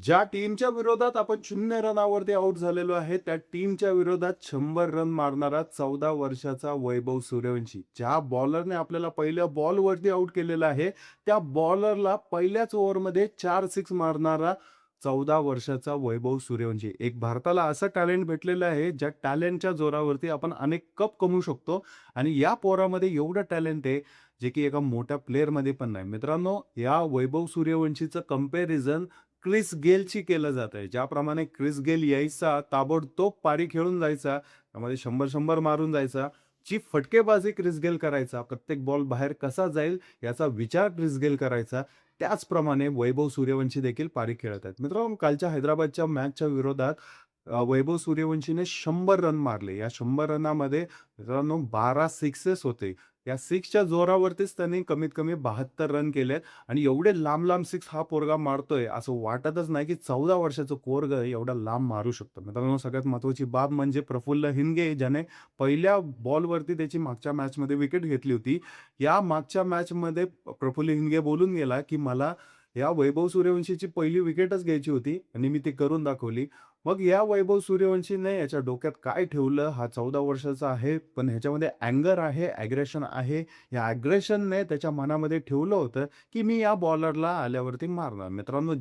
ज्या टीमच्या विरोधात आपण 0 रनावरती आउट झालेलो आहे, त्या टीमच्या विरोधात 100 रन मारणारा 14 वर्षाचा वैभव सूर्यवंशी. ज्या बॉलरने आपल्याला पहिल्या बॉलवरती आउट केलेलं आहे, त्या बॉलरला पहिल्याच ओव्हरमध्ये 4 सिक्स मारणारा 14 वर्षाचा वैभव सूर्यवंशी. एक भारताला असं टॅलेंट भेटलेलं आहे, ज्या टॅलेंटच्या जोरावरती आपण अनेक कप कमवू शकतो आणि या पोरामध्ये एवढं टॅलेंट आहे, जे की एका मोठ्या प्लेयरमध्ये पण नाही. मित्रांनो, या वैभव सूर्यवंशीचं कंपॅरिझन क्रिस गेलची केलं जातंय. ज्याप्रमाणे क्रिस गेल यायचा, ताबडतोब पारी खेळून जायचा, त्यामध्ये 100-100 मारून जायचा. जी फटकेबाजी क्रिस गेल करायचा, प्रत्येक बॉल बाहेर कसा जाईल याचा विचार क्रिस गेल करायचा. त्याचप्रमाणे वैभव सूर्यवंशी देखील पारी खेळत आहेत. मित्रांनो, कालच्या हैदराबादच्या मॅचच्या विरोधात वैभव सूर्यवंशीने 100 रन मारले. या 100 रनामध्ये मित्रांनो 12 सिक्सेस होते. या 6च्या जोरावरतीच त्यांनी कमीत कमी 72 रन केलेत आणि एवढे लांब-लांब सिक्स हा पोरगा मारतोय, असं वाटतच नाही की 14 वर्षाचं पोरगं एवढा लांब मारू शकतं. मित्रांनो, सगळ्यात महत्त्वाची बाब म्हणजे प्रफुल्ल हिनगे, ज्याने पहिल्या बॉलवरती त्याची मागच्या मॅचमध्ये विकेट घेतली होती. या मागच्या मॅचमध्ये प्रफुल्ल हिनगे बोलून गेला, की मला या वैभव सूर्यवंशीची पहिली विकेटच घ्यायची होती आणि मी ती करून दाखवली. मग या वैभव सूर्यवंशीने याच्या डोक्यात काय ठेवलं? हा 14 वर्षाचा आहे, पण ह्याच्यामध्ये अँगर आहे, अग्रेशन आहे. या अग्रेशनने त्याच्या मनामध्ये ठेवलं होतं, की मी या बॉलरला आल्यावरती मारणार. मित्रांनो,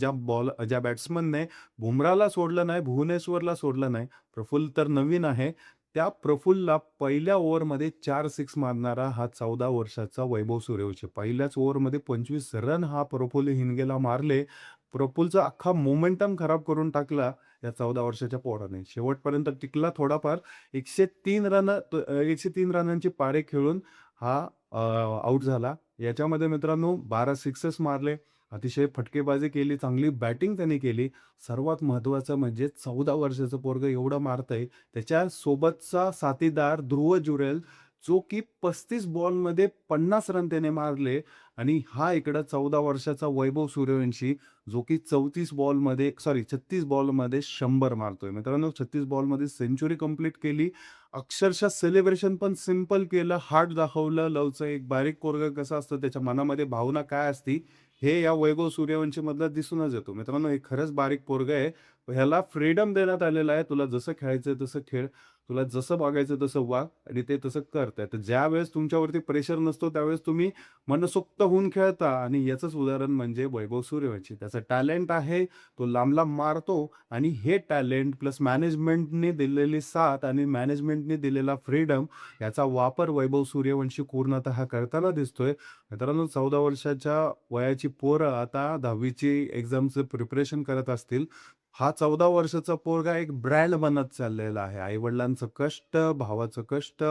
ज्या बॅट्समनने बुमराहला सोडलं नाही, भुवनेश्वरला सोडलं नाही, प्रफुल्ल तर नवीन आहे. त्या प्रफुल्लला पहिल्या ओव्हरमध्ये 4 सिक्स मारणारा हा 14 वर्षाचा वैभव सूर्यवंशी. पहिल्याच ओव्हरमध्ये 25 रन हा प्रफुल्ल हिनगेला मारले. प्रफुल्लचा अख्खा मोमेंटम खराब करून टाकला या 14 वर्षाच्या पोराने. शेवटपर्यंत टिकला थोडाफार. 103 रनांची पारी खेळून हा आउट झाला. याच्यामध्ये मित्रांनो 12 सिक्सेस मारले. अतिशय फटकेबाजी केली, चांगली बॅटिंग त्यांनी केली. सर्वात महत्त्वाचं म्हणजे 14 वर्षाचं पोरगं एवढं मारतंय. त्याच्या सोबतचा साथीदार ध्रुव जुरेल, जो की 35 बॉलमध्ये 50 रन त्याने मारले आणि हा इकडं 14 वर्षाचा वैभव सूर्यवंशी, जो की 36 बॉलमध्ये 100 मारतोय. मित्रांनो, 36 बॉलमध्ये सेंच्युरी कंप्लीट केली. अक्षरशः सेलिब्रेशन पण सिंपल केलं, हार्ट दाखवलं. लवचं एक बारीक पोरगं कसं असतं, त्याच्या मनामध्ये भावना काय असती, हे या वैभव सूर्यवंशीमधलं दिसूनच येतो. मित्रांनो, हे खरंच बारीक पोरगं आहे. ह्याला फ्रीडम देण्यात आलेलं आहे. तुला जसं खेळायचं तसं खेळ. तुला जसं वागायचं तसं वाग आणि ते तसं करताय. तर ज्यावेळेस तुमच्यावरती प्रेशर नसतो, त्यावेळेस तुम्ही मनसोक्त होऊन खेळता आणि याचंच उदाहरण म्हणजे वैभव सूर्यवंशी. त्याचं टॅलेंट आहे, तो लांब-लांब मारतो आणि हे टॅलेंट प्लस मॅनेजमेंटने दिलेली साथ आणि मॅनेजमेंटने दिलेला फ्रीडम याचा वापर वैभव सूर्यवंशी पूर्णतः करताना दिसतोय. मित्रांनो, 14 वर्षाच्या वयाची पोरं आता 10वीची एक्झामचं प्रिपरेशन करत असतील. हा 14 वर्षाचा पोरगा एक ब्रँड बनत चाललेला आहे. आई-वडिलांचं कष्ट, भावाचं कष्ट,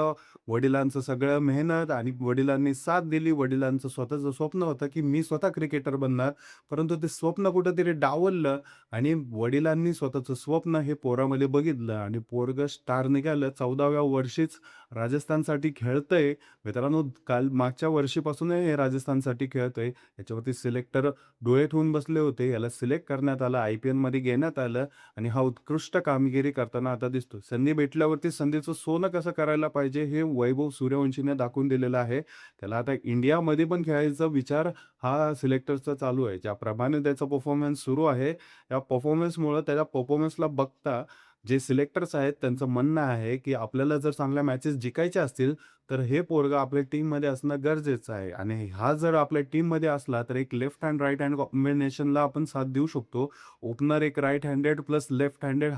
वडिलांचं सगळं मेहनत आणि वडिलांनी साथ दिली. वडिलांचं स्वतःचं स्वप्न होतं, की मी स्वतः क्रिकेटर बनणार. परंतु ते स्वप्न कुठेतरी डावललं आणि वडिलांनी स्वतःचं स्वप्न हे पोरामध्ये बघितलं आणि पोरगं स्टार निघालं. 14व्या वर्षीच राजस्थानसाठी खेळतंय. मित्रांनो, काल मागच्या वर्षीपासून हे राजस्थानसाठी खेळतोय. याच्यावरती सिलेक्टर डोळे ठेवून बसले होते. याला सिलेक्ट करण्यात आलं, IPLमध्ये घेण्यात आलं आणि हा उत्कृष्ट कामगिरी करताना आता दिसतो. संधी भेटल्यावरती संधीचं सोनं कसं करायला पाहिजे हे वैभव सूर्यवंशीने दाखवून दिलेलं आहे. त्याला आता इंडियामध्ये पण खेळायचा विचार हा सिलेक्टर्सचा चालू आहे. ज्याप्रमाणे त्याचा परफॉर्मन्स सुरू आहे, या परफॉर्मन्समुळं त्याच्या परफॉर्मन्सला बघता जे सिलेक्टर्स आहेत त्यांचं म्हणणं आहे, की आपल्याला जर चांगल्या मॅचेस जिंकायच्या असतील, तर हे पोरगं आपल्या टीममध्ये असणं गरजेचं आहे आणि हा जर आपल्या टीममध्ये असला, तर एक लेफ्ट हँड, राइट हँड कॉम्बिनेशनला आपण साथ देऊ शकतो. ओपनर एक right handed plus left handed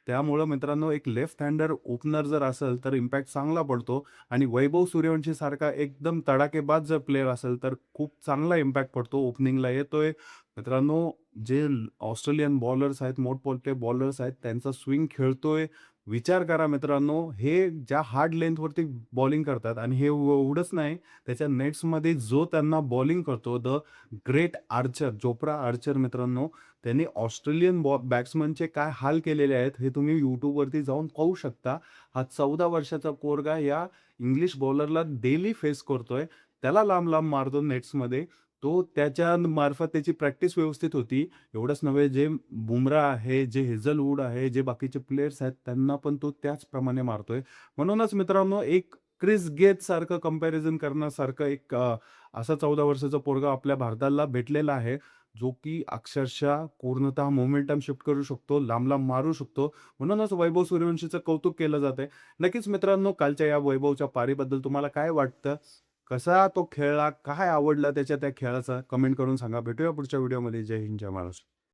त्यामुळं मित्रांनो, एक लेफ्ट हँडर ओपनर जर असेल, तर इम्पॅक्ट चांगला पडतो आणि वैभव सूर्यवंशीसारखा एकदम तडाखेबाज जर प्लेयर असेल, तर खूप चांगला इम्पॅक्ट पडतो. ओपनिंगला येतोय. मित्रांनो, जे ऑस्ट्रेलियन बॉलर्स आहेत, मोठमोठे बॉलर्स आहेत, त्यांचा स्विंग खेळतोय. विचार करा मित्रांनो, हे ज्या हार्ड लेंथवरती बॉलिंग करतात आणि हे एवढंच नाही, त्याच्या नेट्समध्ये जो त्यांना बॉलिंग करतो, the great Archer, Jofra Archer मित्रांनो, त्यांनी ऑस्ट्रेलियन बॅट्समनचे काय हाल केलेले आहेत, हे तुम्ही YouTubeवरती जाऊन पाहू शकता. हा 14 वर्षाचा पोरगा या इंग्लिश बॉलरला डेली फेस करतोय. त्याला लांब-लांब मारतो नेट्समध्ये. तो त्याच्या मार्फत त्याची प्रॅक्टिस व्यवस्थित होती. एवढंच नव्हे, जे बुमराह आहे, जे हेझलवूड आहे, जे बाकीचे प्लेयर्स आहेत, त्यांना पण तो त्याचप्रमाणे मारतोय. म्हणूनच मित्रांनो, एक क्रिस गेल सारखं कंपॅरिझन करण्यासारखं एक असा 14 वर्षाचा पोरगा आपल्या भारताला भेटलेला आहे. जो की अक्षरशः पूर्णतः मोमेंटम शिफ्ट करू शकतो, लांब-लांब मारू शकतो. म्हणूनच वैभव सूर्यवंशीचं कौतुक केलं जातंय. नक्कीच मित्रांनो, कालच्या या वैभवच्या पारीबद्दल तुम्हाला काय वाटतं? कसा तो खेळला? काय आवडलं त्याच्या त्या खेळाचं? कमेंट करून सांगा. भेटूया पुढच्या व्हिडिओमध्ये. जय हिंद, जय महाराष्ट्र.